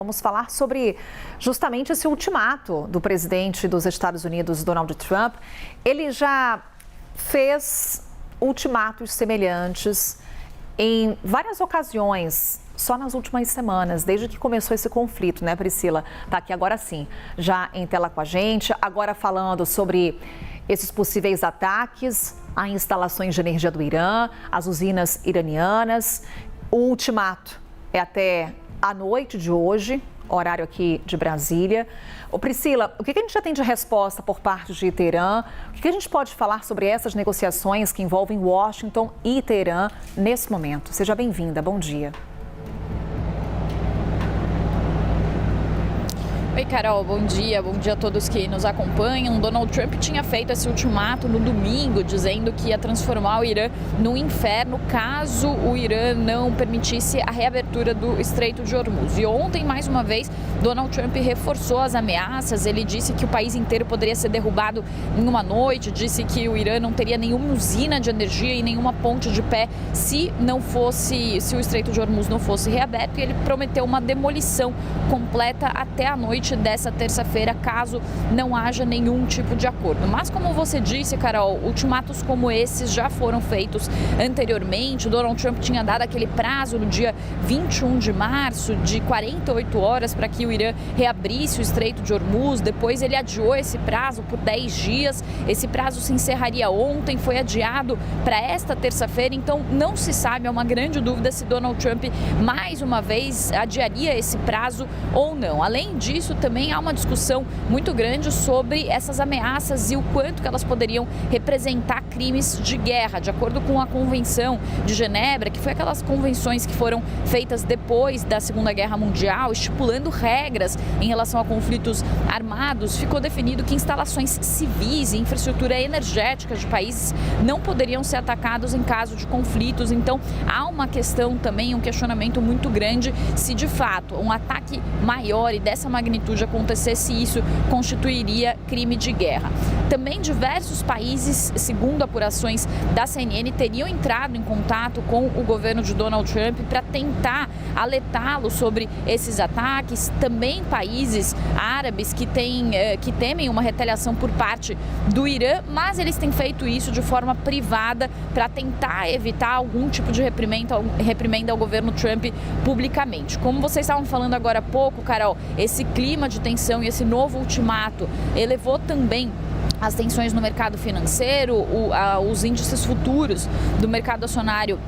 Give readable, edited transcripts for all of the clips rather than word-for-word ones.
Vamos falar sobre justamente esse ultimato do presidente dos Estados Unidos, Donald Trump. Ele já fez ultimatos semelhantes em várias ocasiões, só nas últimas semanas, desde que começou esse conflito, né, Priscila? Está aqui agora sim, já em tela com a gente, agora falando sobre esses possíveis ataques a instalações de energia do Irã, as usinas iranianas. O ultimato é até à noite de hoje, horário aqui de Brasília. Ô Priscila, o que a gente já tem de resposta por parte de Teherã? O que a gente pode falar sobre essas negociações que envolvem Washington e Teherã nesse momento? Seja bem-vinda, bom dia. Oi, Carol, bom dia a todos que nos acompanham. Donald Trump tinha feito esse ultimato no domingo, dizendo que ia transformar o Irã no inferno caso o Irã não permitisse a reabertura do Estreito de Hormuz. E ontem, mais uma vez, Donald Trump reforçou as ameaças. Ele disse que o país inteiro poderia ser derrubado em uma noite, disse que o Irã não teria nenhuma usina de energia e nenhuma ponte de pé se o Estreito de Hormuz não fosse reaberto, e ele prometeu uma demolição completa até a noite dessa terça-feira, caso não haja nenhum tipo de acordo. Mas, como você disse, Carol, ultimatos como esses já foram feitos anteriormente. Donald Trump tinha dado aquele prazo no dia 21 de março de 48 horas para que o Irã reabrisse o Estreito de Hormuz. Depois ele adiou esse prazo por 10 dias. Esse prazo se encerraria ontem, foi adiado para esta terça-feira. Então, não se sabe, é uma grande dúvida se Donald Trump mais uma vez adiaria esse prazo ou não. Além disso, também há uma discussão muito grande sobre essas ameaças e o quanto que elas poderiam representar crimes de guerra, de acordo com a Convenção de Genebra, que foi aquelas convenções que foram feitas depois da Segunda Guerra Mundial, estipulando regras em relação a conflitos armados. Ficou definido que instalações civis e infraestrutura energética de países não poderiam ser atacados em caso de conflitos. Então, há uma questão também, um questionamento muito grande se de fato um ataque maior e dessa magnitude acontecesse, isso constituiria crime de guerra. Também diversos países, segundo apurações da CNN, teriam entrado em contato com o governo de Donald Trump para tentar alertá-lo sobre esses ataques. Também países árabes que temem uma retaliação por parte do Irã, mas eles têm feito isso de forma privada para tentar evitar algum tipo de reprimenda ao governo Trump publicamente. Como vocês estavam falando agora há pouco, Carol, esse clima de tensão e esse novo ultimato elevou também as tensões no mercado financeiro. Os índices futuros do mercado acionário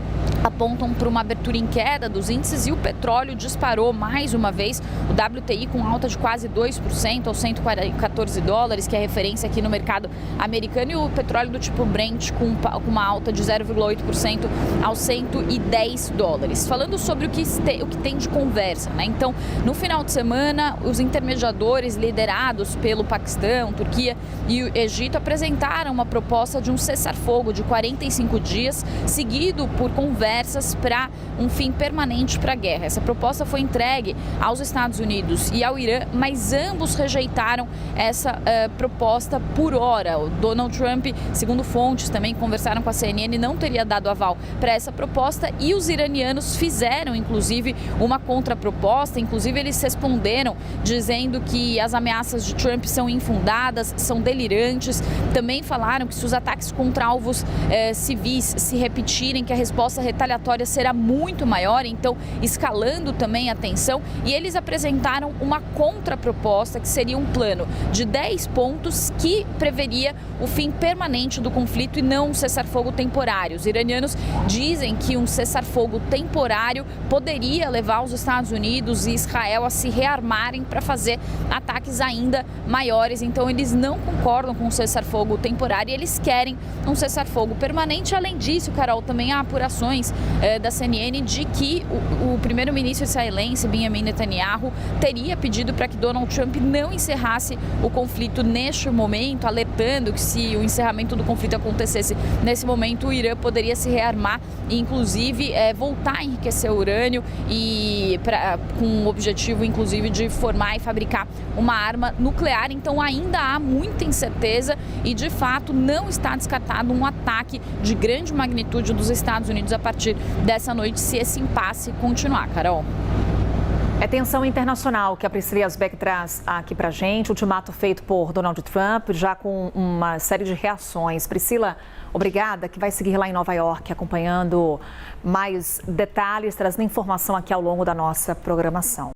apontam para uma abertura em queda dos índices e o petróleo disparou mais uma vez, o WTI com alta de quase 2% aos 114 dólares, que é referência aqui no mercado americano, e o petróleo do tipo Brent com uma alta de 0,8% aos 110 dólares. Falando sobre o que tem de conversa, né? Então, no final de semana, os intermediadores liderados pelo Paquistão, Turquia e o Egito apresentaram uma proposta de um cessar-fogo de 45 dias, seguido por conversas para um fim permanente para a guerra. Essa proposta foi entregue aos Estados Unidos e ao Irã, mas ambos rejeitaram essa proposta por hora. O Donald Trump, segundo fontes também conversaram com a CNN, não teria dado aval para essa proposta, e os iranianos fizeram, inclusive, uma contraproposta. Inclusive, eles responderam dizendo que as ameaças de Trump são infundadas, são delirantes. Também falaram que se os ataques contra alvos civis se repetirem, que a resposta retaliatória será muito maior, então escalando também a tensão. E eles apresentaram uma contraproposta, que seria um plano de 10 pontos que preveria o fim permanente do conflito e não um cessar-fogo temporário. Os iranianos dizem que um cessar-fogo temporário poderia levar os Estados Unidos e Israel a se rearmarem para fazer ataques ainda maiores. Então eles não concordam com o cessar-fogo temporário e eles querem um cessar-fogo permanente. Além disso, Carol, também há apurações da CNN de que o primeiro-ministro israelense, Benjamin Netanyahu, teria pedido para que Donald Trump não encerrasse o conflito neste momento, alertando que se o encerramento do conflito acontecesse nesse momento, o Irã poderia se rearmar e, inclusive, voltar a enriquecer o urânio e com o objetivo, inclusive, de formar e fabricar uma arma nuclear. Então, ainda há muita incerteza e, de fato, não está descartado um ataque de grande magnitude dos Estados Unidos a partir dessa noite, se esse impasse continuar, Carol. É tensão internacional que a Priscila Yazbek traz aqui pra gente. Ultimato feito por Donald Trump, já com uma série de reações. Priscila, obrigada, que vai seguir lá em Nova York acompanhando mais detalhes, trazendo informação aqui ao longo da nossa programação.